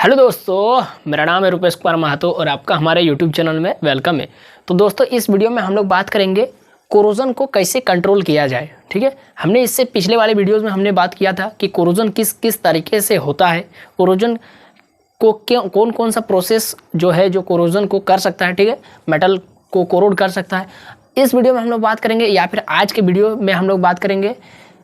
Hello दोस्तों, मेरा नाम है रुपेश कुमार महतो और आपका हमारे यूट्यूब चैनल में वेलकम है। तो दोस्तों, इस वीडियो में हम लोग बात करेंगे कोरोजन को कैसे कंट्रोल किया जाए। ठीक है, हमने इससे पिछले वाले वीडियोस में हमने बात किया था कि कोरोजन किस किस तरीके से होता है, कोरोजन को कौन कौन सा प्रोसेस जो है जो कोरोजन को कर सकता है, ठीक है, मेटल को कोरोड कर सकता है। इस वीडियो में हम लोग बात करेंगे या फिर आज के वीडियो में हम लोग बात करेंगे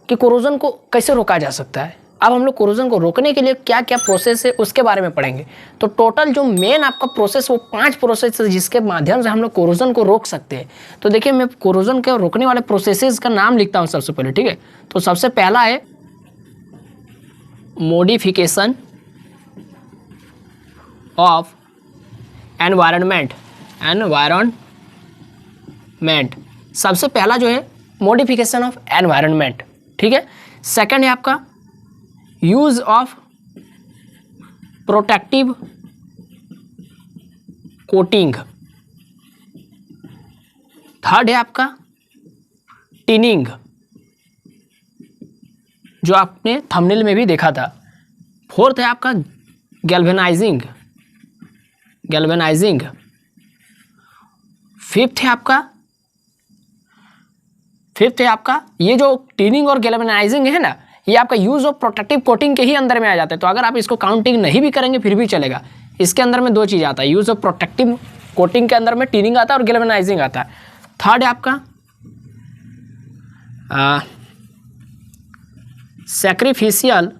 कि कोरोजन को कैसे रोका जा सकता है। अब हम लोग कोरोजन को रोकने के लिए क्या क्या प्रोसेस है उसके बारे में पढ़ेंगे। तो टोटल जो मेन आपका प्रोसेस वो 5 प्रोसेस है जिसके माध्यम से हम लोग कोरोजन को रोक सकते हैं। तो देखिए, मैं कोरोजन के रोकने वाले प्रोसेसेस का नाम लिखता हूँ सबसे पहले। ठीक है, तो सबसे पहला है मॉडिफिकेशन ऑफ एनवायरनमेंट। सबसे पहला जो है मॉडिफिकेशन ऑफ एनवायरनमेंट। ठीक है, सेकंड है आपका use of protective coating. Third है आपका टिनिंग, जो आपने थंबनेल में भी देखा था। फोर्थ है आपका गैल्वेनाइजिंग। फिफ्थ है आपका ये जो टिनिंग और गैल्वेनाइजिंग है ना, ये आपका यूज ऑफ प्रोटेक्टिव कोटिंग के ही अंदर में आ जाता है। तो अगर आप इसको काउंटिंग नहीं भी करेंगे फिर भी चलेगा। इसके अंदर में 2 चीज़ आता है, यूज ऑफ प्रोटेक्टिव कोटिंग के अंदर में टिनिंग आता है और गैल्वेनाइजिंग आता है। थर्ड है आपका sacrificial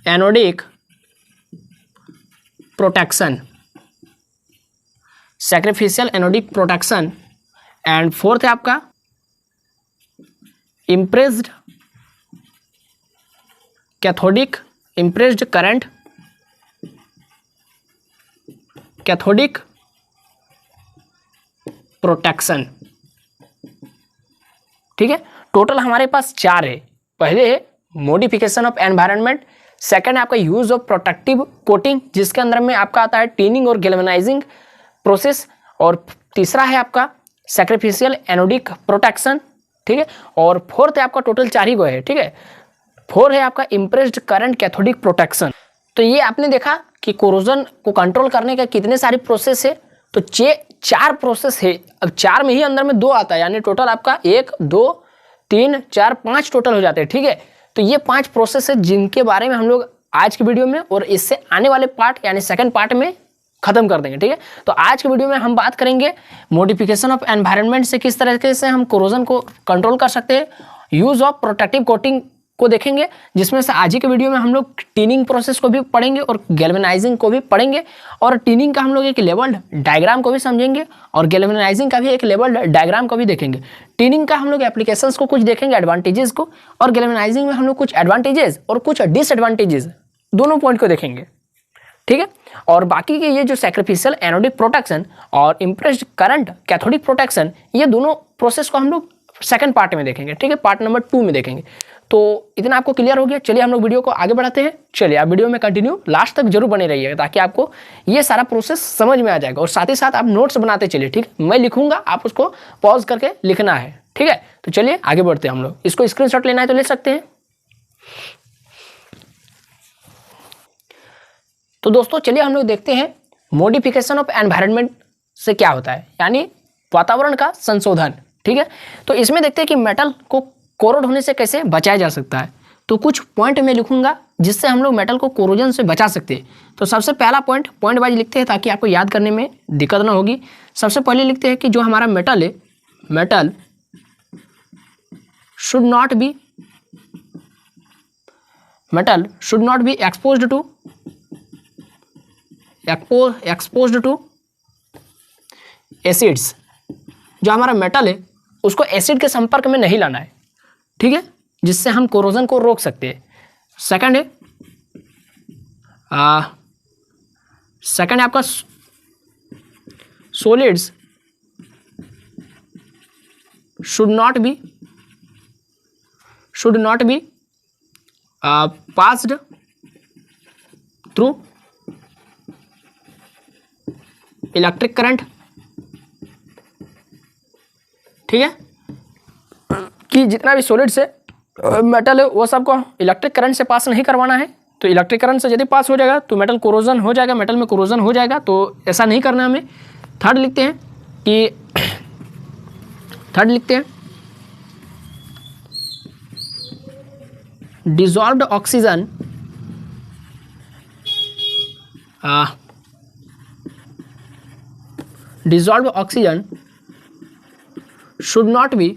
anodic protection. And fourth है आपका इम्प्रेस्ड करंट कैथोडिक प्रोटेक्शन। ठीक है, टोटल हमारे पास 4 है। पहले है मॉडिफिकेशन ऑफ एनवायरनमेंट, सेकंड है आपका यूज ऑफ प्रोटेक्टिव कोटिंग जिसके अंदर में आपका आता है टिनिंग और गैल्वेनाइजिंग प्रोसेस, और तीसरा है आपका सैक्रिफिशियल एनोडिक प्रोटेक्शन। ठीक है, और फोर्थ है आपका, टोटल 4 ही गो है। ठीक है, 4 है आपका इम्प्रेस्ड करंट कैथोडिक प्रोटेक्शन। तो ये आपने देखा कि कोरोजन को कंट्रोल करने का कितने सारे प्रोसेस है। तो 4 प्रोसेस है। अब 4 में ही अंदर में 2 आता है, यानी टोटल आपका 1 2 3 4 5 टोटल हो जाते हैं। ठीक है, तो ये 5 प्रोसेस है जिनके बारे में हम लोग आज की वीडियो में और इससे आने वाले पार्ट यानी सेकंड पार्ट में खत्म कर देंगे। ठीक है, तो आज के वीडियो में हम बात करेंगे मॉडिफिकेशन ऑफ एनवायरनमेंट से किस तरीके से हम कोरोजन को कंट्रोल कर सकते हैं, यूज ऑफ प्रोटेक्टिव कोटिंग को देखेंगे जिसमें से आज ही के वीडियो में हम लोग टिनिंग प्रोसेस को भी पढ़ेंगे और गैल्वेनाइजिंग को भी पढ़ेंगे, और टिनिंग का हम लोग एक लेवल डायग्राम को भी समझेंगे और गैल्वेनाइजिंग का भी एक लेवल डायग्राम को भी देखेंगे। टिनिंग का हम लोग एप्लीकेशंस को कुछ देखेंगे, एडवांटेजेस को, और गैल्वेनाइजिंग में हम लोग कुछ एडवांटेजेस और कुछ डिसएडवांटेजेस दोनों पॉइंट को देखेंगे। ठीक है, और बाकी के ये जो सैक्रिफिशियल एनोडिक प्रोटेक्शन और इम्प्रेस्ड करंट कैथोडिक प्रोटेक्शन, ये दोनों प्रोसेस को हम लोग सेकंड पार्ट में देखेंगे। ठीक है, पार्ट नंबर 2 में देखेंगे। तो इतना आपको क्लियर हो गया। चलिए हम लोग वीडियो को आगे बढ़ाते हैं। चलिए आप वीडियो में कंटिन्यू लास्ट तक जरूर बने रहिएगा ताकि आपको ये सारा प्रोसेस समझ में आ जाएगा, और साथ ही साथ आप नोट्स बनाते चलिए। ठीक, मैं लिखूंगा, आप उसको पॉज करके लिखना है। ठीक है, तो चलिए आगे बढ़ते हैं हम लोग। इसको स्क्रीनशॉट लेना है तो ले सकते हैं। तो दोस्तों चलिए हम लोग देखते हैं मॉडिफिकेशन ऑफ एनवायरनमेंट से क्या होता है, यानी वातावरण का संशोधन। ठीक है, तो इसमें देखते हैं कि मेटल को कोरोड होने से कैसे बचाया जा सकता है। तो कुछ पॉइंट मैं लिखूंगा जिससे हम लोग मेटल को कोरोजन से बचा सकते हैं। तो सबसे पहला पॉइंट वाइज लिखते हैं ताकि आपको याद करने में दिक्कत ना होगी। सबसे पहले लिखते हैं कि जो हमारा मेटल है, metal should not be exposed to acids. जो हमारा मेटल है उसको एसिड के संपर्क में नहीं लाना है। ठीक है, जिससे हम कोरोजन को रोक सकते हैं। सेकंड है आपका solids should not be passed through electric current. ठीक है, कि जितना भी सॉलिड्स है मेटल है वो सबको इलेक्ट्रिक करंट से पास नहीं करवाना है। तो इलेक्ट्रिक करंट से यदि पास हो जाएगा तो मेटल कोरोजन हो जाएगा, मेटल में कोरोजन हो जाएगा। तो ऐसा नहीं करना हमें। थर्ड लिखते हैं dissolved oxygen should not be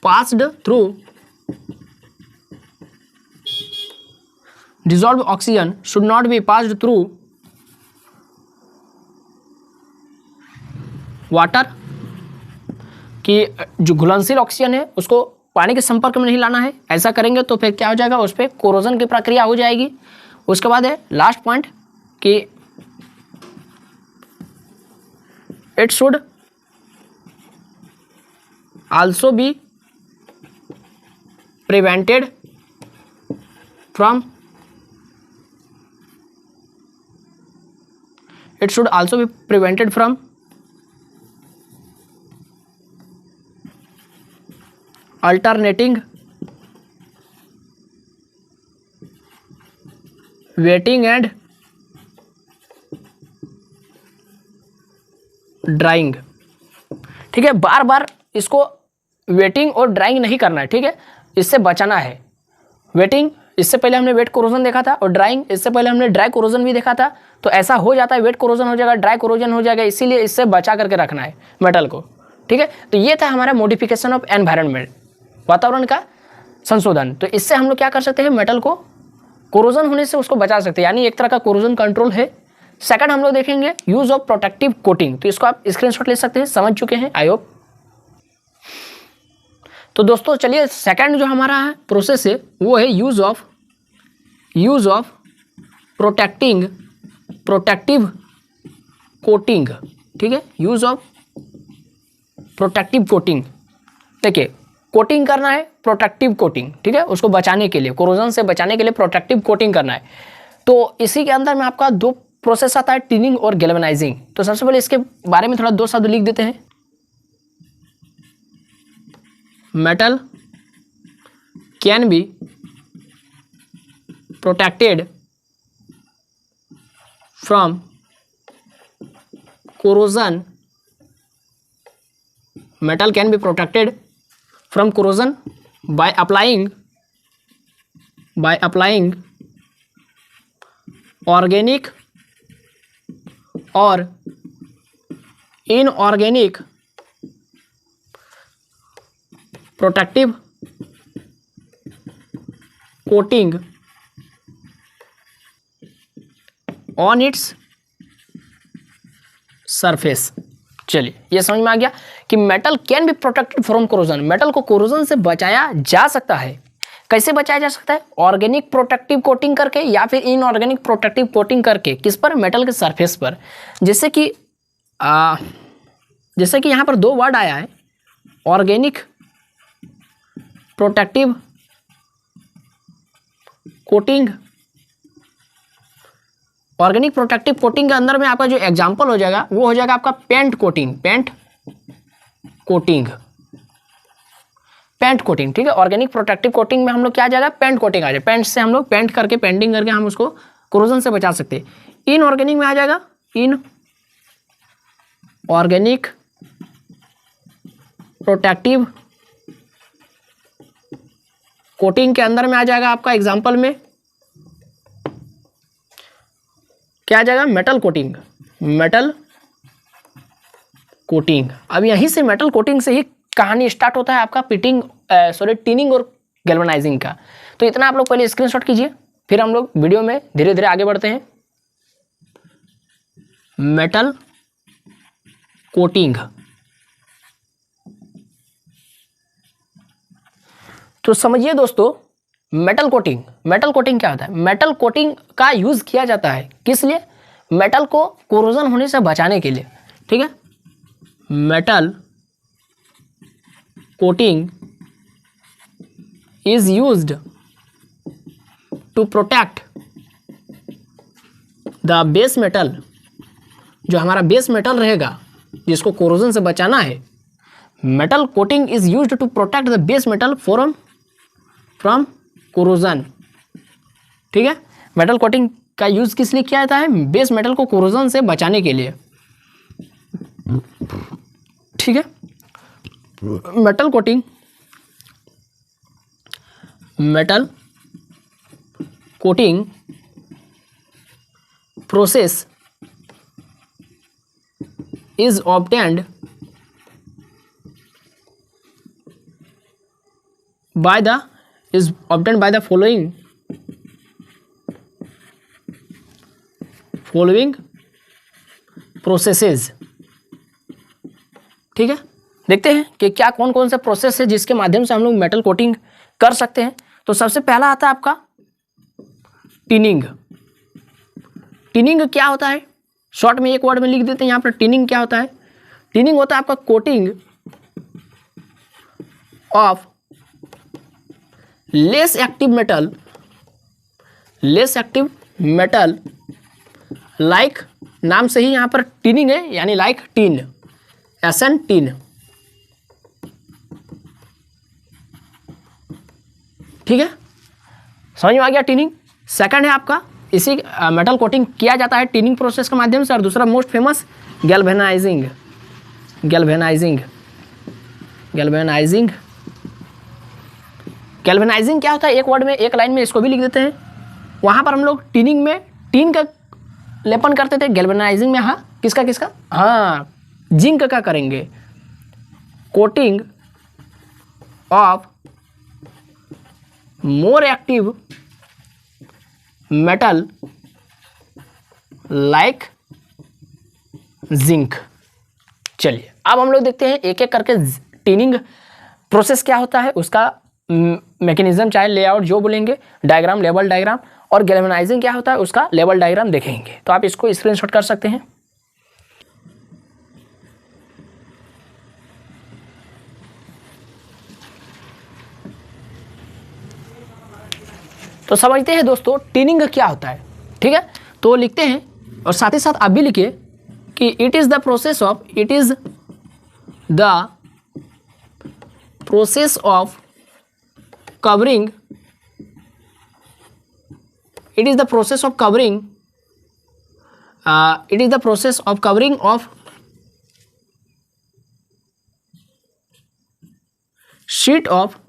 passed through dissolved oxygen should not be passed through water, कि जो घुलनशील ऑक्सीजन है उसको पानी के संपर्क में नहीं लाना है। ऐसा करेंगे तो फिर क्या हो जाएगा, उस पर कोरोजन की प्रक्रिया हो जाएगी। उसके बाद है लास्ट पॉइंट कि it should also be prevented from alternating wetting and drawing. ठीक है, बार बार इसको वेटिंग और ड्राइंग नहीं करना है। ठीक है, इससे बचाना है। वेटिंग, इससे पहले हमने वेट कोरोजन देखा था, और ड्राइंग, इससे पहले हमने ड्राई कोरोजन भी देखा था। तो ऐसा हो जाता है, वेट कोरोजन हो जाएगा, ड्राई कोरोजन हो जाएगा, इसीलिए इससे बचा करके रखना है मेटल को। ठीक है, तो ये था हमारा मॉडिफिकेशन ऑफ एनवायरनमेंट, वातावरण का संशोधन। तो इससे हम लोग क्या कर सकते हैं, मेटल को कोरोजन होने से उसको बचा सकते हैं, यानी एक तरह का कोरोजन कंट्रोल है। सेकंड हम लोग देखेंगे यूज ऑफ प्रोटेक्टिव कोटिंग। तो इसको आप स्क्रीनशॉट ले सकते हैं, समझ चुके हैं आई होप। तो दोस्तों चलिए, सेकंड जो हमारा है प्रोसेस है वो है यूज ऑफ प्रोटेक्टिव कोटिंग। ठीक है, यूज ऑफ प्रोटेक्टिव कोटिंग। देखिए, कोटिंग करना है, प्रोटेक्टिव कोटिंग। ठीक है, उसको बचाने के लिए, कोरोजन से बचाने के लिए प्रोटेक्टिव कोटिंग करना है। तो इसी के अंदर में आपका दो प्रोसेस आता है, टिनिंग और गैल्वेनाइजिंग। तो सबसे पहले इसके बारे में थोड़ा दो शब्द लिख देते हैं। Metal can be protected from corrosion, metal can be protected from corrosion by applying organic or inorganic protective coating on its surface। चलिए, ये समझ में आ गया कि metal can be protected from corrosion. Metal को कोरोजन से बचाया जा सकता है। कैसे बचाया जा सकता है, ऑर्गेनिक प्रोटेक्टिव कोटिंग करके या फिर इनऑर्गेनिक प्रोटेक्टिव कोटिंग करके। किस पर, मेटल के सरफेस पर। जैसे कि यहाँ पर दो वर्ड आया है, organic protective coating. Organic protective coating के अंदर में आपका जो एग्जांपल हो जाएगा वो हो जाएगा आपका पेंट कोटिंग। ठीक है, ऑर्गेनिक प्रोटेक्टिव कोटिंग में हम लोग क्या आ जाएगा, पेंट कोटिंग आ जाए। पेंट से हम लोग पेंटिंग करके हम उसको कोरोजन से बचा सकते हैं। इनऑर्गेनिक में आ जाएगा इनऑर्गेनिक प्रोटेक्टिव कोटिंग के अंदर में आ जाएगा आपका एग्जांपल में क्या आ जाएगा, मेटल कोटिंग। अब यहीं से मेटल कोटिंग से ही कहानी स्टार्ट होता है आपका टिनिंग और गैल्वेनाइजिंग का। तो इतना आप लोग पहले स्क्रीनशॉट कीजिए, फिर हम लोग वीडियो में धीरे धीरे आगे बढ़ते हैं। मेटल कोटिंग, तो समझिए दोस्तों, मेटल कोटिंग क्या होता है। मेटल कोटिंग का यूज किया जाता है किस लिए, मेटल को कोरोजन होने से बचाने के लिए। ठीक है, metal coating is used to protect the base metal. जो हमारा बेस मेटल रहेगा जिसको कोरोजन से बचाना है, metal coating is used to protect the base metal from corrosion. ठीक है। मेटल कोटिंग का यूज किस लिए किया जाता है? बेस मेटल को कोरोजन से बचाने के लिए, ठीक है। Metal coating process is obtained by the following processes, ठीक है। देखते हैं कि क्या कौन कौन से प्रोसेस है जिसके माध्यम से हम लोग मेटल कोटिंग कर सकते हैं। तो सबसे पहला आता है आपका टिनिंग। टिनिंग क्या होता है? शॉर्ट में एक वर्ड में लिख देते हैं यहाँ पर। टिनिंग क्या होता है? टिनिंग होता है आपका coating of less active metal like, नाम से ही यहाँ पर टिनिंग है, यानी लाइक टीन, एसन टीन, ठीक है। समझ में आ गया टिनिंग। सेकंड है आपका, इसी मेटल कोटिंग किया जाता है टिनिंग प्रोसेस के माध्यम से। और दूसरा मोस्ट फेमस गैल्वेनाइजिंग क्या होता है? एक वर्ड में, एक लाइन में इसको भी लिख देते हैं। वहाँ पर हम लोग टिनिंग में टीन का लेपन करते थे, गैल्वेनाइजिंग में किसका हाँ जिंक का करेंगे। Coating of more active metal like zinc. चलिए अब हम लोग देखते हैं एक एक करके टिनिंग प्रोसेस क्या होता है, उसका मैकेनिज्म, चाहे लेआउट जो बोलेंगे, डायग्राम, लेवल डायग्राम, और गैल्वेनाइजिंग क्या होता है उसका लेवल डायग्राम देखेंगे। तो आप इसको स्क्रीनशॉट कर सकते हैं। तो समझते हैं दोस्तों टिनिंग क्या होता है, ठीक है। तो लिखते हैं और साथ ही साथ आप भी लिखिए कि it is the process of covering of sheet of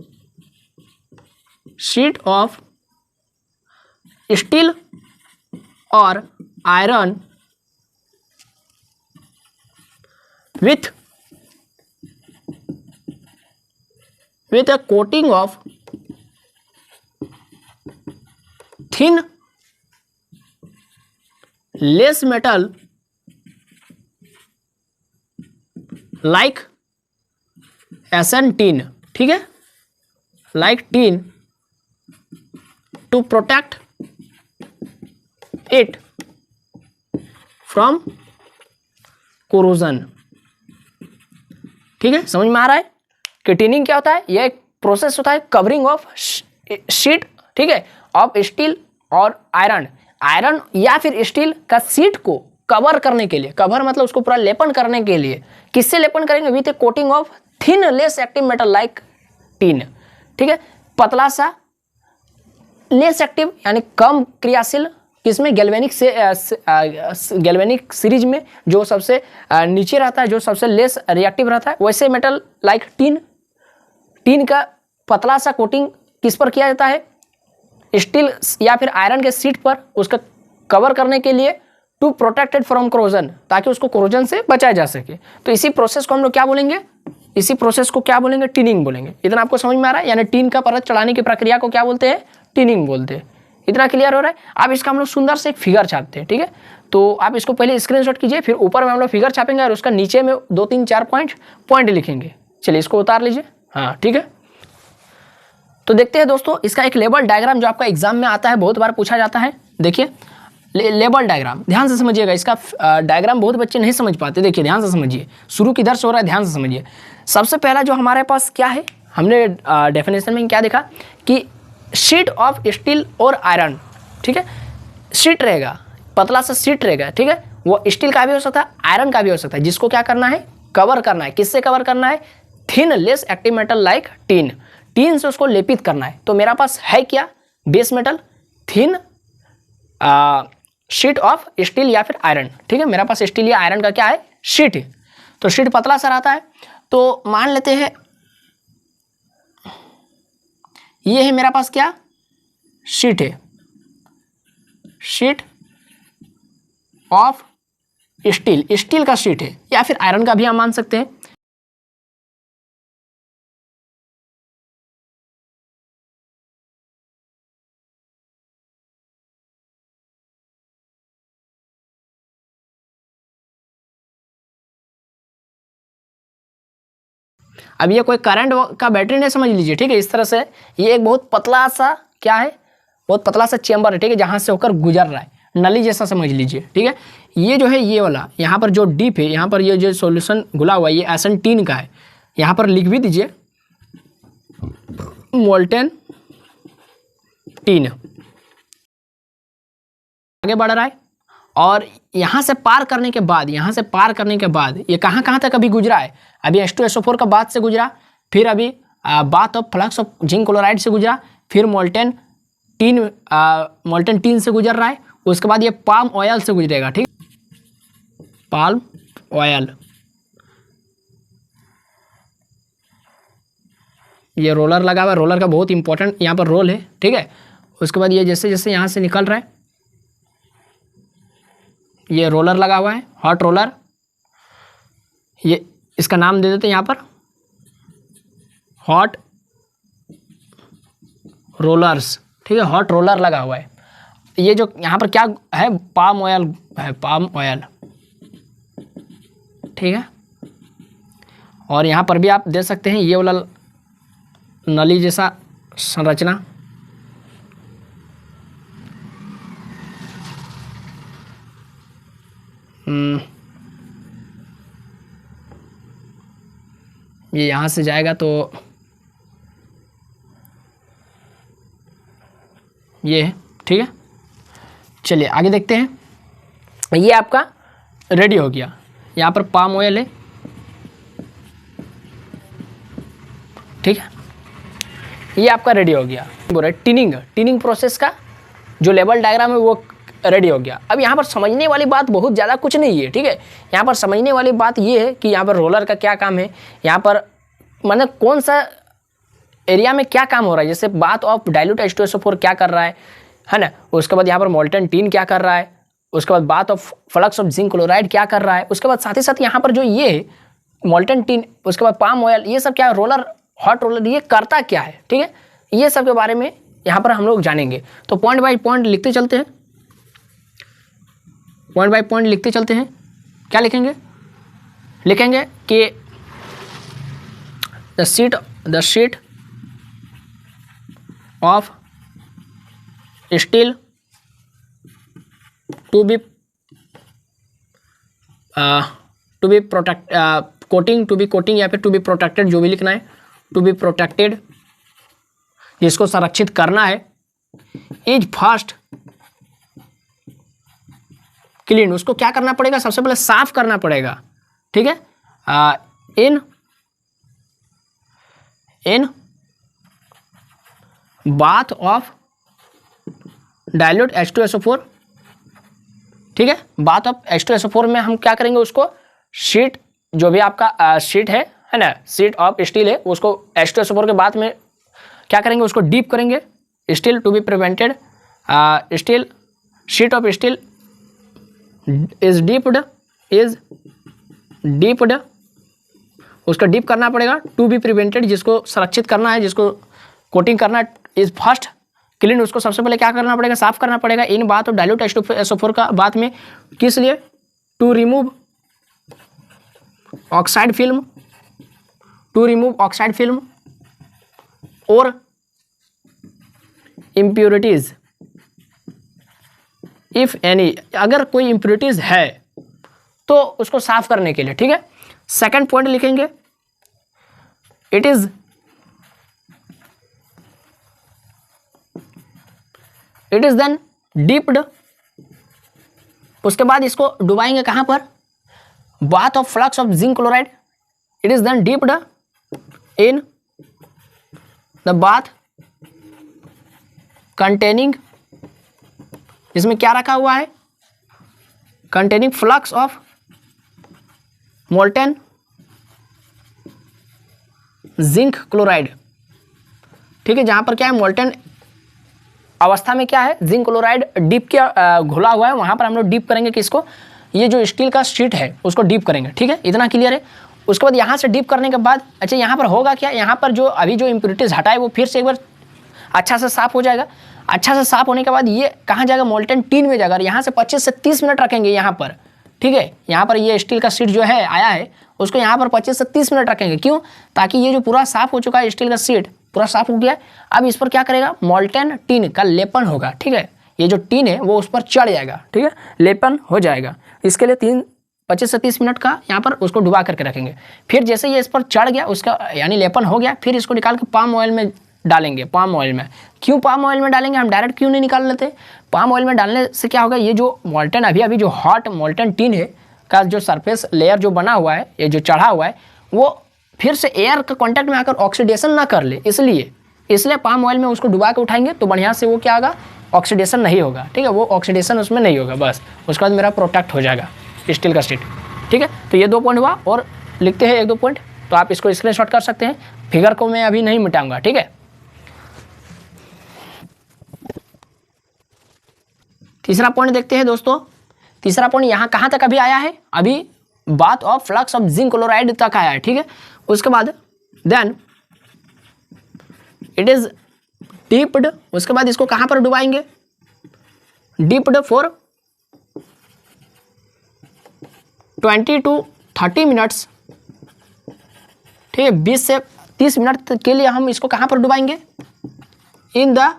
steel और iron with a coating of thin less metal like SN tin, ठीक है, like tin to protect it from corrosion, ठीक है। समझ में आ रहा है कि टिनिंग क्या होता है? यह एक प्रोसेस होता है कवरिंग ऑफ शीट, ठीक है, ऑफ स्टील और आयरन या फिर स्टील का शीट को कवर करने के लिए, कवर मतलब उसको पूरा लेपन करने के लिए, किससे लेपन करेंगे? With A coating of thin less active metal like tin, ठीक है, पतला सा लेस एक्टिव यानी कम क्रियाशील, किसमें? गैल्वेनिक सीरीज में जो सबसे नीचे रहता है, जो सबसे लेस रिएक्टिव रहता है, वैसे मेटल लाइक टीन का पतला सा कोटिंग किस पर किया जाता है? स्टील या फिर आयरन के शीट पर, उसका कवर करने के लिए, टू प्रोटेक्टेड फ्रॉम कोरोजन, ताकि उसको कोरोजन से बचाया जा सके। तो इसी प्रोसेस को हम लोग क्या बोलेंगे? इसी प्रोसेस को क्या बोलेंगे? टिनिंग बोलेंगे। इतना आपको समझ में आ रहा है? यानी टीन का परत चढ़ाने की प्रक्रिया को क्या बोलते हैं? टिनिंग बोलते हैं। इतना क्लियर हो रहा है? अब इसका हम लोग सुंदर से एक फिगर छापते हैं, ठीक है। तो आप इसको पहले स्क्रीनशॉट कीजिए, फिर ऊपर में हम लोग फिगर छापेंगे और उसका नीचे में 2 3 4 पॉइंट लिखेंगे। चलिए इसको उतार लीजिए, हाँ ठीक है। तो देखते हैं दोस्तों इसका एक लेवल डायग्राम जो आपका एग्जाम में आता है, बहुत बार पूछा जाता है। देखिए लेवल डायग्राम ध्यान से समझिएगा, इसका डायग्राम बहुत बच्चे नहीं समझ पाते। देखिए ध्यान से समझिए, शुरू किधर से हो रहा है ध्यान से समझिए। सबसे पहला जो हमारे पास क्या है, हमने डेफिनेशन में क्या देखा कि शीट ऑफ स्टील और आयरन, ठीक है, शीट रहेगा, पतला सा शीट रहेगा, ठीक है, वो स्टील का भी हो सकता है, आयरन का भी हो सकता है, जिसको क्या करना है? कवर करना है। किससे कवर करना है? Thin less active metal like tin से उसको लेपित करना है। तो मेरा पास है क्या? Base metal, thin sheet of steel या फिर आयरन। ठीक है, मेरा पास स्टील या आयरन का क्या है, शीट है। तो शीट पतला सा रहता है। तो मान लेते हैं ये है मेरा पास क्या, शीट है, शीट ऑफ स्टील, स्टील का शीट है, या फिर आयरन का भी हम मान सकते हैं। अब ये कोई करंट का बैटरी नहीं समझ लीजिए। ठीक है, इस तरह से ये एक बहुत पतला सा क्या है, बहुत पतला सा चेंबर है। ठीक है, जहां से होकर गुजर रहा है, नली जैसा समझ लीजिए। ठीक है, ये जो है ये वाला यहाँ पर जो डीप है, यहाँ पर ये जो सॉल्यूशन घुला हुआ है ये एसन टीन का है। यहाँ पर लिख भी दीजिए मोल्टेन टीन। आगे बढ़ रहा है और यहाँ से पार करने के बाद, यहाँ से पार करने के बाद ये कहाँ कहाँ तक अभी गुजरा है, अभी H2SO4 का बात से गुजरा, फिर अभी बात of flux of zinc chloride से गुजरा, फिर मोल्टेन टीन से गुजर रहा है, उसके बाद ये पाम ऑयल से गुजरेगा। ठीक, पाल्म ऑयल, ये रोलर लगा हुआ है, रोलर का बहुत इंपॉर्टेंट यहाँ पर रोल है। ठीक है, उसके बाद ये जैसे जैसे यहाँ से निकल रहा है, ये रोलर लगा हुआ है, हॉट रोलर, ये इसका नाम दे देते हैं यहाँ पर हॉट रोलर्स। ठीक है, हॉट रोलर लगा हुआ है। ये जो यहाँ पर क्या है, पाम ऑयल है, पाम ऑयल। ठीक है, और यहाँ पर भी आप दे सकते हैं ये वाला नली जैसा संरचना। ये यहाँ से जाएगा तो ये है। ठीक है, चलिए आगे देखते हैं। ये आपका रेडी हो गया, यहाँ पर पाम ऑयल है। ठीक है, ये आपका रेडी हो गया। बोल रहे टिनिंग प्रोसेस का जो लेवल डायग्राम है वो रेडी हो गया। अब यहाँ पर समझने वाली बात बहुत ज़्यादा कुछ नहीं है। ठीक है, यहाँ पर समझने वाली बात ये है कि यहाँ पर रोलर का क्या काम है, यहाँ पर मतलब कौन सा एरिया में क्या काम हो रहा है। जैसे बात ऑफ डाइल्यूट H2SO4 क्या कर रहा है ना, उसके बाद यहाँ पर मोल्टेन टीन क्या कर रहा है, उसके बाद बात of flux of zinc chloride क्या कर रहा है, उसके बाद साथ ही साथ यहाँ पर जो ये है मोल्टेन टीन, उसके बाद पाम ऑयल, ये सब क्या रोलर, हॉट रोलर, ये करता क्या है। ठीक है, ये सब के बारे में यहाँ पर हम लोग जानेंगे। तो पॉइंट बाय पॉइंट लिखते चलते हैं, पॉइंट बाय पॉइंट लिखते चलते हैं। क्या लिखेंगे, लिखेंगे कि the sheet of steel to be protect coating या फिर टू बी प्रोटेक्टेड, जो भी लिखना है, टू बी प्रोटेक्टेड, जिसको संरक्षित करना है, इज फर्स्ट क्लीन, उसको क्या करना पड़ेगा, सबसे पहले साफ करना पड़ेगा। ठीक है, इन बाथ ऑफ डाइल्यूट H2SO4। ठीक है, बाथ ऑफ H2SO4 में हम क्या करेंगे, उसको शीट, जो भी आपका शीट है ना, शीट ऑफ स्टील है, उसको H2SO4 के बाद में क्या करेंगे, उसको डीप करेंगे। Steel to be prevented, steel sheet of steel is dipped, उसका डीप करना पड़ेगा। टू बी प्रिवेंटेड, जिसको संरक्षित करना है, जिसको कोटिंग करना है, इज फर्स्ट क्लीन, उसको सबसे पहले क्या करना पड़ेगा, साफ करना पड़ेगा। इन बात ऑफ डाइल्यूट H2SO4 का बात में, किस लिए, टू रिमूव ऑक्साइड फिल्म, और इम्प्योरिटीज, इफ एनी, अगर कोई इम्प्योरिटीज है तो उसको साफ करने के लिए। ठीक है, सेकंड पॉइंट लिखेंगे, इट इज देन डीप्ड, उसके बाद इसको डुबाएंगे कहां पर, bath of flux of zinc chloride, it is then dipped in the bath containing इसमें क्या रखा हुआ है, containing flux of molten zinc chloride, ठीक है, जहां पर क्या है मोल्टेन अवस्था में क्या है जिंक क्लोराइड डीप किया घुला हुआ है, वहां पर हम लोग डीप करेंगे किसको, ये जो स्टील का शीट है उसको डीप करेंगे, ठीक है, इतना क्लियर है। उसके बाद यहाँ से डीप करने के बाद अच्छा यहाँ पर होगा क्या, यहाँ पर जो अभी जो इम्प्योरिटीज हटाए वो फिर से एक बार अच्छा से साफ हो जाएगा। अच्छा से साफ होने के बाद ये कहाँ जाएगा, मोल्टेन टीन में जाएगा। यहाँ से 25 से 30 मिनट रखेंगे यहाँ पर, ठीक है, यहाँ पर ये स्टील का शीट जो है आया है उसको यहाँ पर 25 से 30 मिनट रखेंगे। क्यों, ताकि ये जो पूरा साफ हो चुका है स्टील का शीट पूरा साफ हो गया है, अब इस पर क्या करेगा, मोल्टेन टीन का लेपन होगा, ठीक है, ये जो टीन है वो उस पर चढ़ जाएगा, ठीक है, लेपन हो जाएगा। इसके लिए 25 से 30 मिनट का यहाँ पर उसको डुबा करके रखेंगे। फिर जैसे ये इस पर चढ़ गया उसका यानी लेपन हो गया, फिर इसको निकाल के पाम ऑयल में डालेंगे। पाम ऑयल में क्यों पाम ऑयल में डालेंगे, हम डायरेक्ट क्यों नहीं निकाल लेते, पाम ऑयल में डालने से क्या होगा, ये जो मोल्टेन अभी जो हॉट मोल्टेन टीन है का जो सरफेस लेयर जो बना हुआ है, ये जो चढ़ा हुआ है, वो फिर से एयर का कॉन्टैक्ट में आकर ऑक्सीडेशन ना कर ले, इसलिए पाम ऑयल में उसको डुबा के उठाएंगे तो बढ़िया से वो क्या होगा, ऑक्सीडेशन नहीं होगा, ठीक है, वो ऑक्सीडेशन उसमें नहीं होगा, बस उसके बाद मेरा प्रोटेक्ट हो जाएगा स्टील का शीट, ठीक है। तो ये 2 पॉइंट हुआ, और लिखते हैं 1-2 पॉइंट, तो आप इसको स्क्रीनशॉट कर सकते हैं, फिगर को मैं अभी नहीं मिटाऊंगा, ठीक है। तीसरा पॉइंट देखते हैं दोस्तों, तीसरा पॉइंट यहाँ कहाँ तक अभी आया है, अभी बात of flux of zinc chloride तक आया है, ठीक है। उसके बाद देन इट इज डीप्ड, उसके बाद इसको कहाँ पर डुबाएंगे, डीप्ड फॉर 20 to 30 मिनट्स, ठीक है, 20 से 30 मिनट के लिए हम इसको कहाँ पर डुबाएंगे, इन द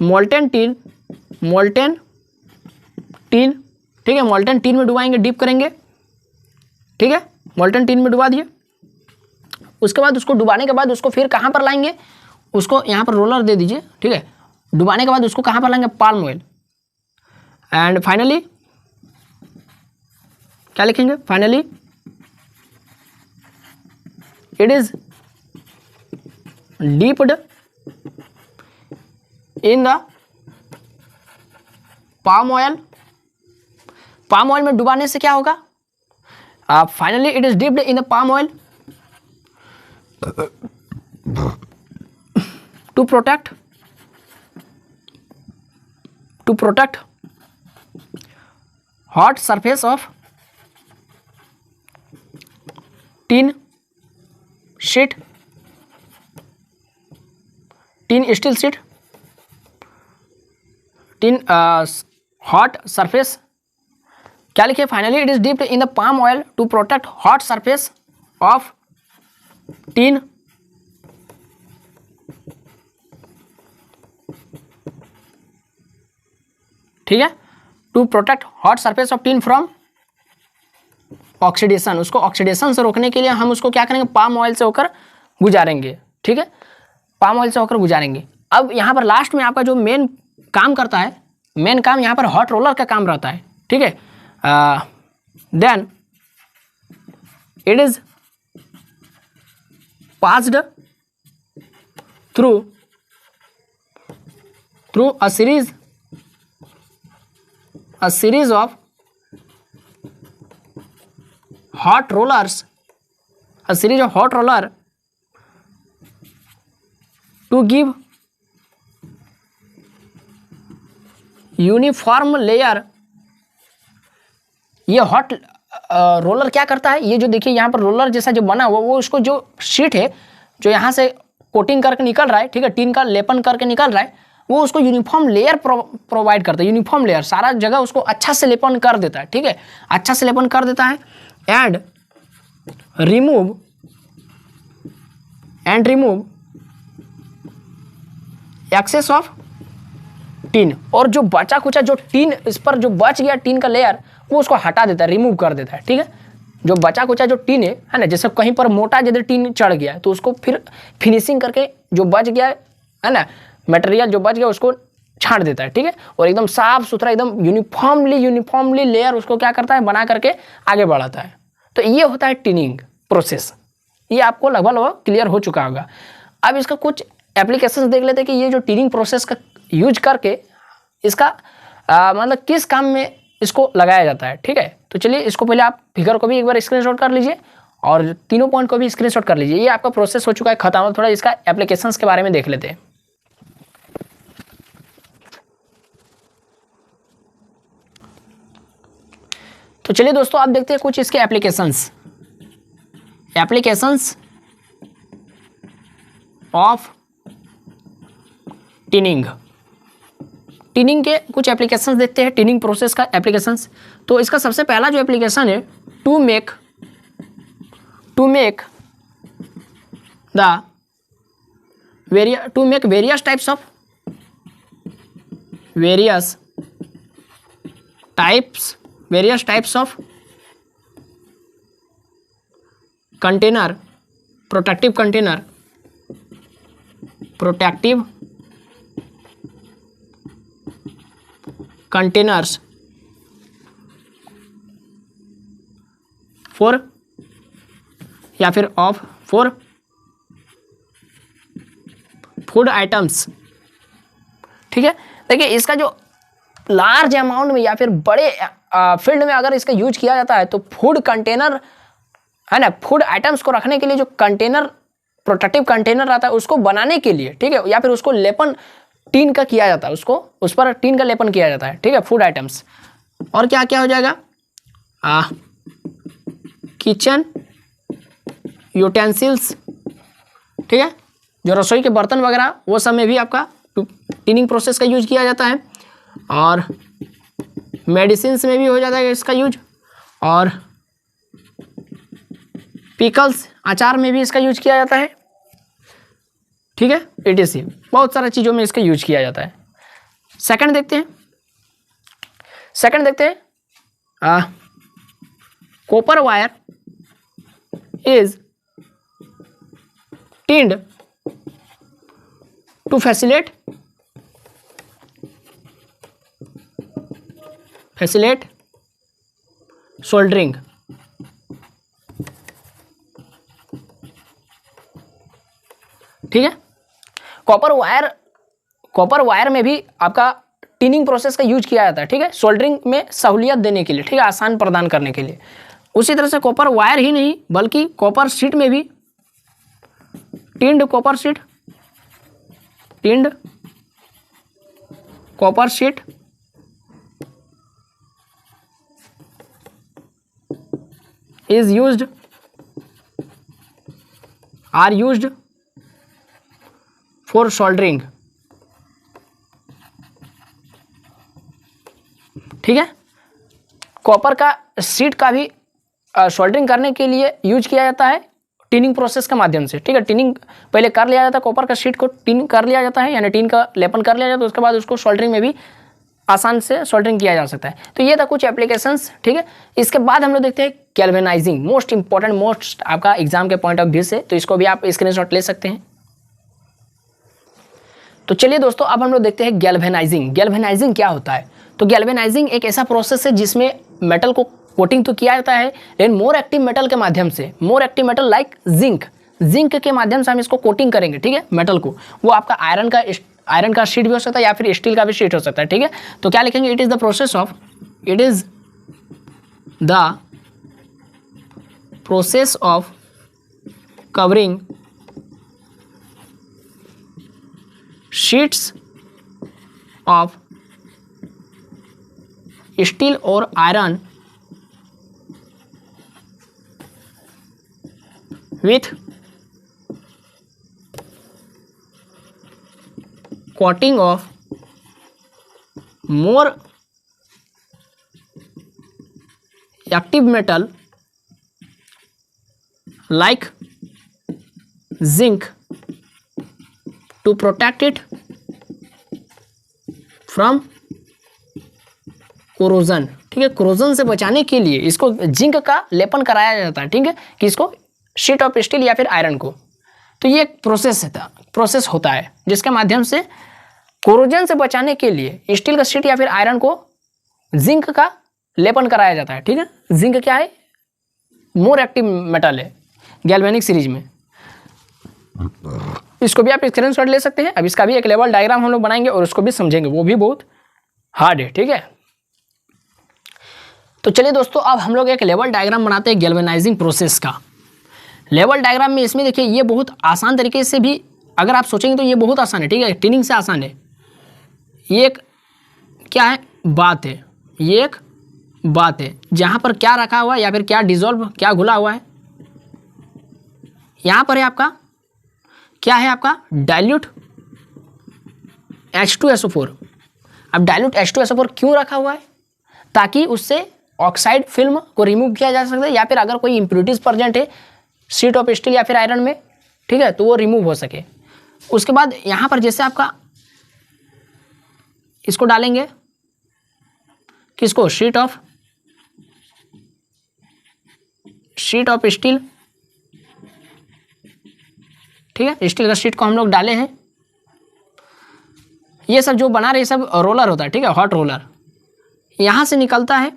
मोल्टेन टीन, ठीक है, मोल्टेन टीन में डुबाएंगे, डीप करेंगे, ठीक है, मोल्टेन टीन में डुबा दिए। उसके बाद उसको डुबाने के बाद उसको फिर कहाँ पर लाएंगे, उसको यहाँ पर रोलर दे दीजिए, ठीक है, डुबाने के बाद उसको कहाँ पर लाएंगे, पाल्म ऑयल, एंड फाइनली क्या लिखेंगे, finally it is dipped in the palm oil. Palm oil में डुबाने से क्या होगा, finally it is dipped in the palm oil to protect hot surface of tin sheet, tin steel sheet, tin hot surface, क्या लिखिए, finally it is dipped in the palm oil to protect hot surface of tin ठीक है, to protect hot surface of tin from oxidation. उसको oxidation से रोकने के लिए हम उसको क्या करेंगे, पाम ऑयल से होकर गुजारेंगे, ठीक है, पाम ऑयल से होकर गुजारेंगे। अब यहाँ पर लास्ट में आपका जो मेन काम करता है, मेन काम यहाँ पर हॉट रोलर का काम रहता है, ठीक है। Then it is passed through a series of hot rollers, to give uniform layer. ये हॉट रोलर क्या करता है, ये जो देखिए यहाँ पर रोलर जैसा जो बना हुआ वो उसको जो शीट है जो यहाँ से कोटिंग करके निकल रहा है, ठीक है, टीन का लेपन करके निकल रहा है, वो उसको यूनिफॉर्म लेयर प्रोवाइड करता है। यूनिफॉर्म लेयर सारा जगह उसको अच्छा से लेपन कर देता है, ठीक है, अच्छा से लेपन कर देता है। And remove excess of tin, और जो बचा कुचा जो टीन इस पर जो बच गया टीन का लेयर वो उसको हटा देता है, रिमूव कर देता है, ठीक है। जो बचा कुचा जो टीन है ना, जैसे कहीं पर मोटा यदि टीन चढ़ गया है तो उसको फिर फिनिशिंग करके जो बच गया है ना मटेरियल जो बच गया उसको छांट देता है, ठीक है, और एकदम साफ सुथरा एकदम यूनिफॉर्मली लेयर उसको क्या करता है, बना करके आगे बढ़ाता है। तो ये होता है टीनिंग प्रोसेस। ये आपको लगभग क्लियर हो चुका होगा। अब इसका कुछ एप्लीकेशन देख लेते हैं कि ये जो टीनिंग प्रोसेस का यूज करके इसका मतलब किस काम में इसको लगाया जाता है। ठीक है, तो चलिए इसको पहले आप फिगर को भी एक बार स्क्रीनशॉट कर लीजिए और तीनों पॉइंट को भी स्क्रीनशॉट कर लीजिए। ये आपका प्रोसेस हो चुका है खत्म। थोड़ा इसका एप्लीकेशंस के बारे में देख लेते हैं। तो चलिए दोस्तों आप देखते हैं कुछ इसके एप्लीकेशंस ऑफ टिनिंग के कुछ एप्लीकेशंस देखते हैं, टिनिंग प्रोसेस का एप्लीकेशंस। तो इसका सबसे पहला जो एप्लीकेशन है to make various types of container, protective containers for या फिर ऑफ फॉर फूड आइटम्स। ठीक है, देखिए इसका जो लार्ज अमाउंट में या फिर बड़े फील्ड में अगर इसका यूज किया जाता है तो फूड कंटेनर है ना, फूड आइटम्स को रखने के लिए जो कंटेनर, प्रोटेक्टिव कंटेनर आता है उसको बनाने के लिए, ठीक है, या फिर उसको लेपन टीन का किया जाता है, उसको उस पर टीन का लेपन किया जाता है। ठीक है, फूड आइटम्स। और क्या क्या हो जाएगा, किचन यूटेंसिल्स, ठीक है, जो रसोई के बर्तन वगैरह वो सब में भी आपका टीनिंग प्रोसेस का यूज किया जाता है। और मेडिसिन्स में भी हो जाता है इसका यूज, और पिकल्स, अचार में भी इसका यूज किया जाता है। ठीक है, etc बहुत सारा चीज़ों में इसका यूज किया जाता है। सेकंड देखते हैं copper wire is tinned to facilitate soldering. ठीक है, कॉपर वायर में भी आपका टिनिंग प्रोसेस का यूज किया जाता है। ठीक है, सोल्डरिंग में सहूलियत देने के लिए, ठीक है, आसान प्रदान करने के लिए। उसी तरह से कॉपर वायर ही नहीं बल्कि कॉपर शीट में भी tinned copper sheet is used for soldering। ठीक है, कॉपर का शीट का भी सोल्डरिंग करने के लिए यूज किया जाता है टिनिंग प्रोसेस के माध्यम से। ठीक है, टिनिंग पहले कर लिया जाता है, कॉपर का शीट को टिन कर लिया जाता है, यानी टिन का लेपन कर लिया जाता है, उसके बाद उसको सोल्डरिंग में भी आसान से सोल्डरिंग किया जा सकता है। तो ये था कुछ एप्लीकेशंस। ठीक है, इसके बाद हम लोग देखते हैं गैल्वेनाइजिंग, मोस्ट इंपॉर्टेंट, मोस्ट आपका एग्जाम के पॉइंट ऑफ व्यू से, तो इसको भी आप स्क्रीनशॉट ले सकते हैं। तो चलिए दोस्तों अब हम लोग देखते हैं गैल्वेनाइजिंग क्या होता है। तो गैल्वेनाइजिंग एक ऐसा प्रोसेस है जिसमें मेटल को कोटिंग तो किया जाता है, लेकिन मोर एक्टिव मेटल के माध्यम से, more active metal like zinc के माध्यम से हम इसको कोटिंग करेंगे। ठीक है, मेटल को, वो आपका आयरन का शीट भी हो सकता है या फिर स्टील का भी शीट हो सकता है। ठीक है, तो क्या लिखेंगे, it is the process of covering sheets of steel और iron with coating of more active metal like zinc to protect it from corrosion। ठीक है, कोरोजन से बचाने के लिए इसको जिंक का लेपन कराया जाता है। ठीक है, कि इसको शीट ऑफ स्टील या फिर आयरन को। तो ये एक प्रोसेस होता है जिसके माध्यम से कोरोजन से बचाने के लिए स्टील का शीट या फिर आयरन को जिंक का लेपन कराया जाता है। ठीक है, जिंक क्या है, मोर एक्टिव मेटल है गैल्वेनिक सीरीज में। इसको भी आप स्क्रीनशॉट ले सकते हैं। अब इसका भी एक लेवल डायग्राम हम लोग बनाएंगे और उसको भी समझेंगे, वो भी बहुत हार्ड है, ठीक है। तो चलिए दोस्तों, अब हम लोग एक लेवल डायग्राम बनाते हैं गैल्वेनाइजिंग प्रोसेस का। लेवल डायग्राम में इसमें देखिए ये बहुत आसान तरीके से भी अगर आप सोचेंगे तो ये बहुत आसान है, ठीक है, टिनिंग से आसान है। ये एक क्या है, बात है, ये एक बात है जहाँ पर क्या रखा हुआ है या फिर क्या डिजोल्व, क्या घुला हुआ है। यहाँ पर है आपका क्या है, आपका डाइल्यूट H2SO4। अब डाइल्यूट H2SO4 क्यों रखा हुआ है, ताकि उससे ऑक्साइड फिल्म को रिमूव किया जा सकता है, या फिर अगर कोई इंप्योरिटीज प्रेजेंट है शीट ऑफ स्टील या फिर आयरन में, ठीक है, तो वो रिमूव हो सके। उसके बाद यहाँ पर जैसे आपका इसको डालेंगे, किसको, शीट ऑफ स्टील, ठीक है, स्टील का शीट को हम लोग डाले हैं। ये सब जो बना रहे सब रोलर होता है, ठीक है, हॉट रोलर यहाँ से निकलता है।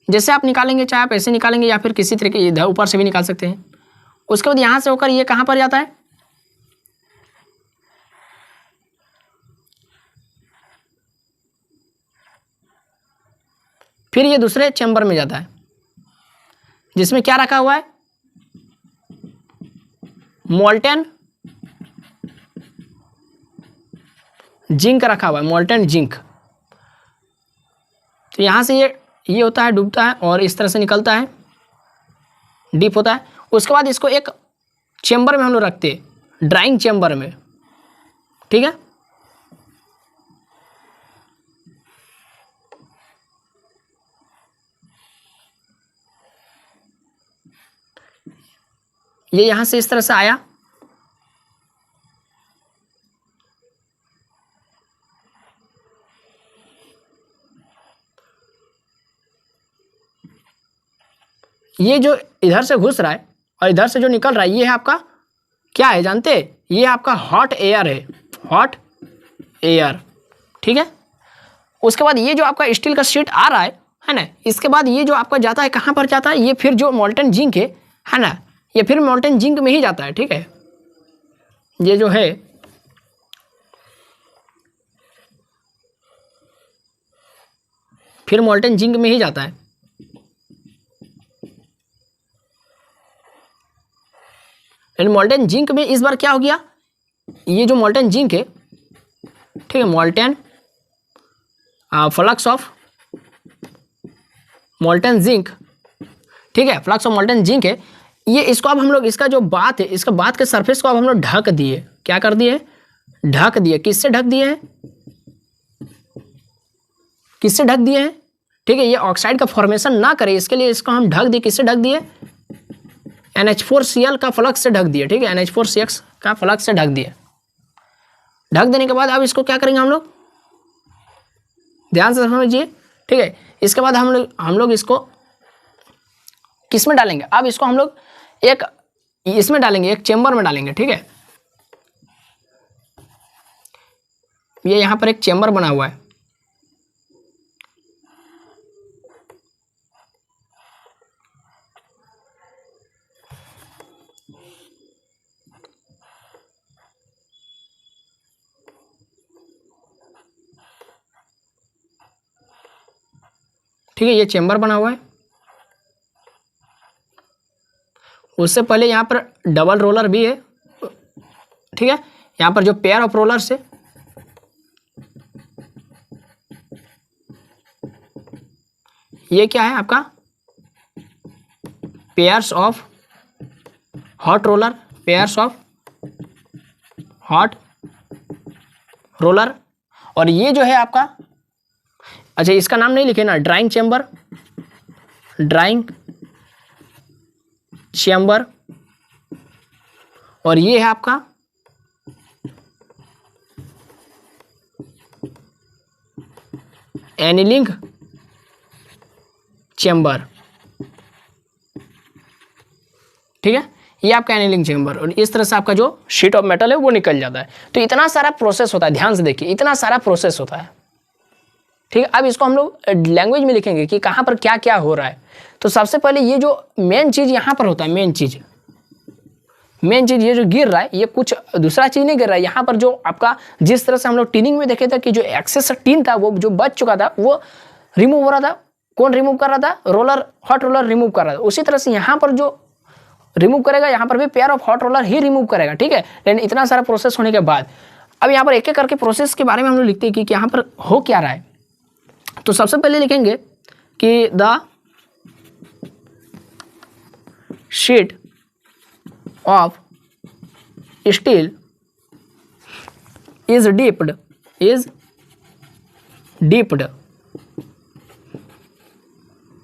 जैसे आप निकालेंगे, चाहे आप ऐसे निकालेंगे या फिर किसी तरीके इधर ऊपर से भी निकाल सकते हैं। उसके बाद यहाँ से होकर ये कहाँ पर जाता है, फिर ये दूसरे चैम्बर में जाता है जिसमें क्या रखा हुआ है, मोल्टेन जिंक रखा हुआ है, मोल्टेन जिंक। तो यहाँ से ये होता है, डूबता है और इस तरह से निकलता है, डीप होता है। उसके बाद इसको एक चैम्बर में हम लोग रखते हैं, ड्राइंग चैम्बर में, ठीक है। ये यहाँ से इस तरह से आया, ये जो इधर से घुस रहा है और इधर से जो निकल रहा है, ये है आपका क्या है जानते हैं, ये आपका हॉट एयर है, हॉट एयर, ठीक है। उसके बाद ये जो आपका स्टील का शीट आ रहा है ना, इसके बाद ये जो आपका जाता है कहाँ पर जाता है, ये फिर जो मोल्टेन जिंक है ना, ये फिर मोल्टेन जिंक में ही जाता है, ठीक है। ये जो है फिर मोल्टेन जिंक में ही जाता है। मोल्टेन जिंक में इस बार क्या हो गया, ये जो मोल्टेन जिंक है, ठीक है, molten flux of molten zinc, ठीक है, फ्लक्स ऑफ मोल्टेन जिंक है। ये इसको अब हम लोग, इसका जो बात है, इसका बात के सरफेस को अब हम लोग ढक दिए, क्या कर दिए, ढक दिए। किससे ढक दिए हैं, किससे ढक दिए हैं, ठीक है, ये ऑक्साइड का फॉर्मेशन ना करे इसके लिए इसको हम ढक दिए। किससे ढक दिए, NH4Cl का फ्लक्स से ढक दिए, ठीक है, NH4CX का फ्लक्स से ढक दिए। ढक देने के बाद अब इसको क्या करेंगे हम लोग, ध्यान से समझिए, ठीक है। इसके बाद हम लोग इसको किस में डालेंगे, अब इसको हम लोग एक इसमें डालेंगे, एक चेंबर में डालेंगे, ठीक है। ये यहाँ पर एक चेंबर बना हुआ है, ठीक है, ये चेंबर बना हुआ है। उससे पहले यहाँ पर डबल रोलर भी है, ठीक है, यहाँ पर जो पेयर ऑफ रोलर्स है, ये क्या है आपका, pairs of hot roller, pairs of hot roller. और ये जो है आपका, अच्छा इसका नाम नहीं लिखे ना, ड्राइंग चेंबर, ड्राइंग चेंबर। और ये है आपका एनिलिंग चेंबर, ठीक है, ये आपका एनिलिंग चेंबर। और इस तरह से आपका जो शीट ऑफ मेटल है वो निकल जाता है। तो इतना सारा प्रोसेस होता है, ध्यान से देखिए, इतना सारा प्रोसेस होता है, ठीक है। अब इसको हम लोग लैंग्वेज में लिखेंगे कि कहाँ पर क्या क्या हो रहा है। तो सबसे पहले ये जो मेन चीज़ यहाँ पर होता है, मेन चीज़ ये जो गिर रहा है ये कुछ दूसरा चीज़ नहीं गिर रहा है, यहाँ पर जो आपका जिस तरह से हम लोग टीनिंग में देखे थे कि जो एक्सेस टीन था वो जो बच चुका था वो रिमूव हो रहा था। कौन रिमूव कर रहा था? रोलर, हॉट रोलर रिमूव कर रहा था। उसी तरह से यहाँ पर जो रिमूव करेगा यहाँ पर भी pair of hot roller he remove करेगा, ठीक है। लेकिन इतना सारा प्रोसेस होने के बाद अब यहाँ पर एक एक करके प्रोसेस के बारे में हम लोग लिखते हैं कि यहाँ पर हो क्या रहा है। तो सबसे पहले लिखेंगे कि the sheet of steel is dipped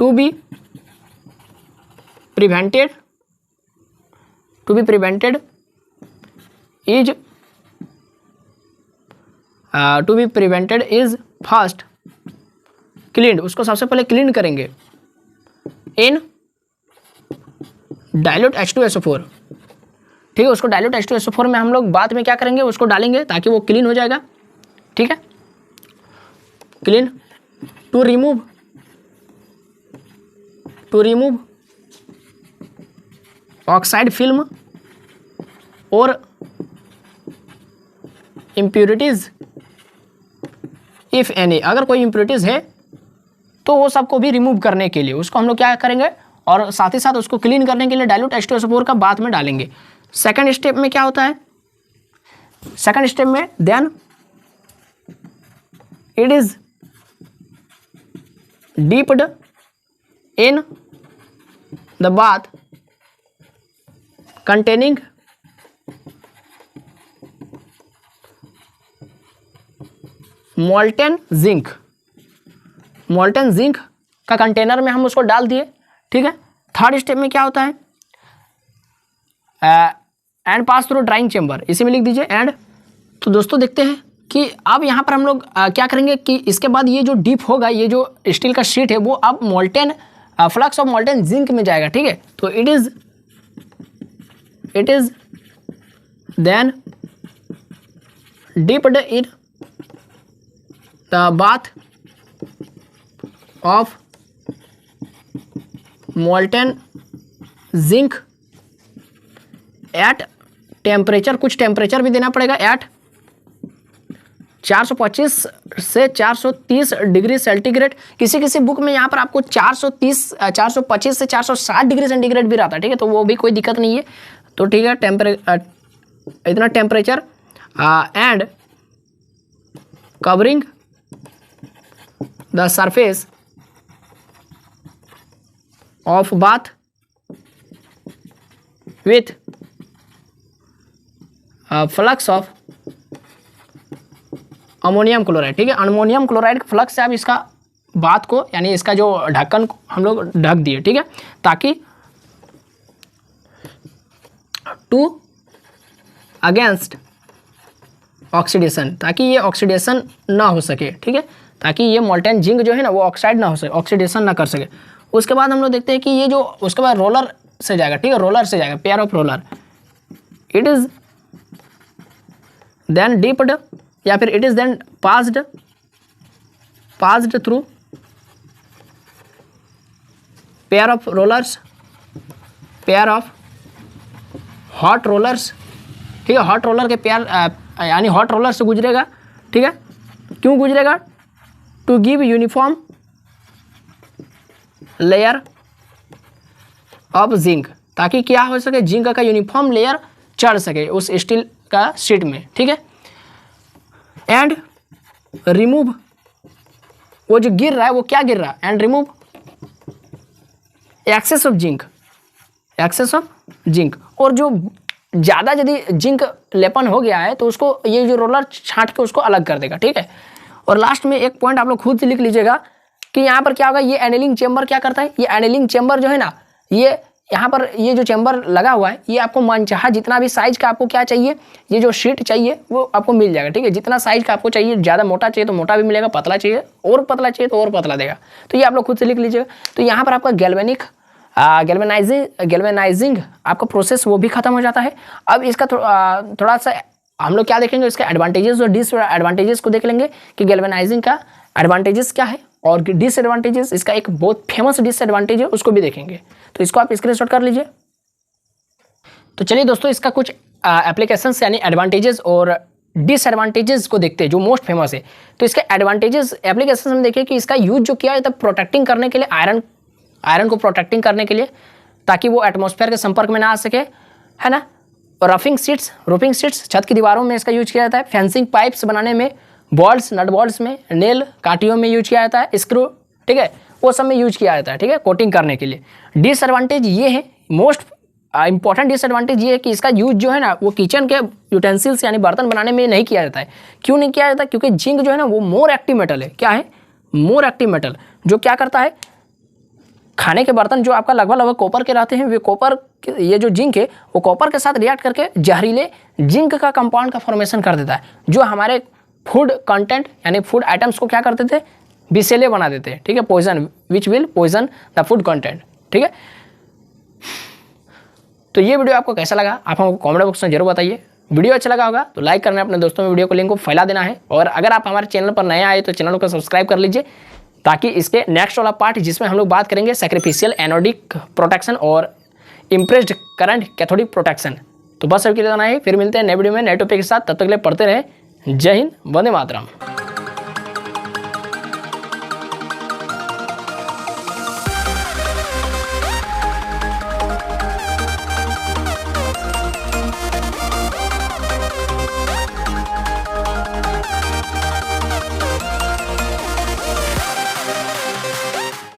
to be prevented is first cleaned। उसको सबसे पहले क्लीन करेंगे इन डाइल्यूट H2SO4, ठीक है। उसको डाइल्यूट H2SO4 में हम लोग बाद में क्या करेंगे, उसको डालेंगे ताकि वो क्लीन हो जाएगा, ठीक है। Clean to remove oxide film और इम्प्योरिटीज इफ एनी, अगर कोई इम्प्योरिटीज है तो वो सबको भी रिमूव करने के लिए उसको हम लोग क्या करेंगे, और साथ ही साथ उसको क्लीन करने के लिए डाइल्यूट H2SO4 का बाद में डालेंगे। सेकंड स्टेप में क्या होता है? सेकंड स्टेप में then it is dipped in the bath containing molten zinc का कंटेनर में हम उसको डाल दिए, ठीक है। थर्ड स्टेप में क्या होता है? And pass through drawing chamber, इसी में लिख दीजिए एंड। तो दोस्तों देखते हैं कि अब यहाँ पर हम लोग क्या करेंगे कि इसके बाद ये जो डीप होगा, ये जो स्टील का शीट है वो अब molten flux of molten zinc में जाएगा, ठीक है। तो it is then dipped in the bath of molten zinc at temperature, कुछ टेम्परेचर भी देना पड़ेगा, एट 425 से 430 डिग्री सेंटीग्रेड। किसी किसी बुक में यहाँ पर आपको 425 से 460 डिग्री सेंटीग्रेड भी रहता है, ठीक है। तो वो भी कोई दिक्कत नहीं है, तो ठीक है। इतना temperature and covering the surface of bath with flux of ammonium chloride, ठीक है। अमोनियम क्लोराइड फ्लक्स से आप इसका बात को यानी इसका जो ढक्कन हम लोग ढक दिए, ठीक है, ताकि टू अगेंस्ट ऑक्सीडेशन, ताकि ये ऑक्सीडेशन ना हो सके, ठीक है, ताकि ये मोल्टेन जिंक जो है ना वो ऑक्साइड ना हो सके, ऑक्सीडेशन ना कर सके। उसके बाद हम लोग देखते हैं कि ये जो उसके बाद रोलर से जाएगा, ठीक है, रोलर से जाएगा, pair of roller. It is then dipped या फिर it is then passed through pair of rollers, pair of hot rollers, ठीक है। हॉट रोलर के पेयर यानी हॉट रोलर से गुजरेगा, ठीक है। क्यों गुजरेगा? To give uniform layer of zinc, ताकि क्या हो सके, जिंक का यूनिफॉर्म लेयर चढ़ सके उस स्टील का शीट में, ठीक है। एंड रिमूव, वो जो गिर रहा है वो क्या गिर रहा है, and remove excess of zinc, और जो ज़्यादा यदि जिंक लेपन हो गया है तो उसको ये जो रोलर छांट के उसको अलग कर देगा, ठीक है। और लास्ट में एक पॉइंट आप लोग खुद से लिख लीजिएगा कि यहाँ पर क्या होगा, ये एनेलिंग चेम्बर क्या करता है, ये एनेलिंग चेम्बर जो है ना, ये यहाँ पर ये जो चेम्बर लगा हुआ है ये आपको मनचाहा जितना भी साइज का आपको क्या चाहिए, ये जो शीट चाहिए वो आपको मिल जाएगा, ठीक है। जितना साइज का आपको चाहिए, ज़्यादा मोटा चाहिए तो मोटा भी मिलेगा, पतला चाहिए और पतला चाहिए तो और पतला देगा। तो ये आप लोग खुद से लिख लीजिएगा। तो यहाँ पर आपका गैल्वेनाइजिंग आपका प्रोसेस वो भी खत्म हो जाता है। अब इसका थोड़ा सा हम लोग क्या देखेंगे, इसके एडवांटेजेस और डिसएडवांटेजेस को देख लेंगे कि गैल्वेनाइजिंग का एडवांटेजेस क्या है और डिसएडवांटेजेस, इसका एक बहुत फेमस डिसएडवांटेज है उसको भी देखेंगे। तो इसको आप स्क्रीनशॉट कर लीजिए। तो चलिए दोस्तों, इसका कुछ एप्लीकेशंस यानी एडवांटेजेस और डिसएडवांटेजेस को देखते हैं जो मोस्ट फेमस है। तो इसके एडवांटेजेस एप्लीकेशन में देखिए कि इसका यूज जो किया जाता है प्रोटेक्टिंग करने के लिए, आयरन को प्रोटेक्टिंग करने के लिए, ताकि वो एटमॉस्फेयर के संपर्क में ना आ सके, है ना। रफिंग सीट्स छत की दीवारों में इसका यूज किया जाता है। फेंसिंग पाइप्स बनाने में, बॉल्स नट बॉल्स में, नेल काटियों में यूज किया जाता है, स्क्रू, ठीक है, वो सब में यूज किया जाता है, ठीक है, कोटिंग करने के लिए। डिसएडवांटेज ये है, मोस्ट इंपॉर्टेंट डिसएडवांटेज ये है कि इसका यूज जो है ना वो किचन के यूटेंसिल्स यानी बर्तन बनाने में नहीं किया जाता है। क्यों नहीं किया जाता? क्योंकि जिंक जो है ना वो मोर एक्टिव मेटल है। क्या है? मोर एक्टिव मेटल, जो क्या करता है, खाने के बर्तन जो आपका लगभग कॉपर के रहते हैं, वे कॉपर, ये जो जिंक है वो कॉपर के साथ रिएक्ट करके जहरीले जिंक का कंपाउंड का फॉर्मेशन कर देता है, जो हमारे फूड कंटेंट यानी फूड आइटम्स को क्या कर देते हैं, विषैले बना देते हैं, ठीक है, poison, which will poison the food content, ठीक है। तो ये वीडियो आपको कैसा लगा आप हमको कमेंट बॉक्स में जरूर बताइए। वीडियो अच्छा लगा होगा तो लाइक करना है, अपने दोस्तों में वीडियो को लिंक को फैला देना है, और अगर आप हमारे चैनल पर नए आए तो चैनल को सब्सक्राइब कर लीजिए, ताकि इसके नेक्स्ट वाला पार्ट जिसमें हम लोग बात करेंगे सैक्रिफिशियल एनोडिक प्रोटेक्शन और इम्प्रेस्ड करंट कैथोडिक प्रोटेक्शन। तो बस अभी के लिए इतना ही, फिर मिलते हैं नए वीडियो में नए टॉपिक के साथ। तब तक के लिए पढ़ते रहे। जय हिंद, वंदे मातरम।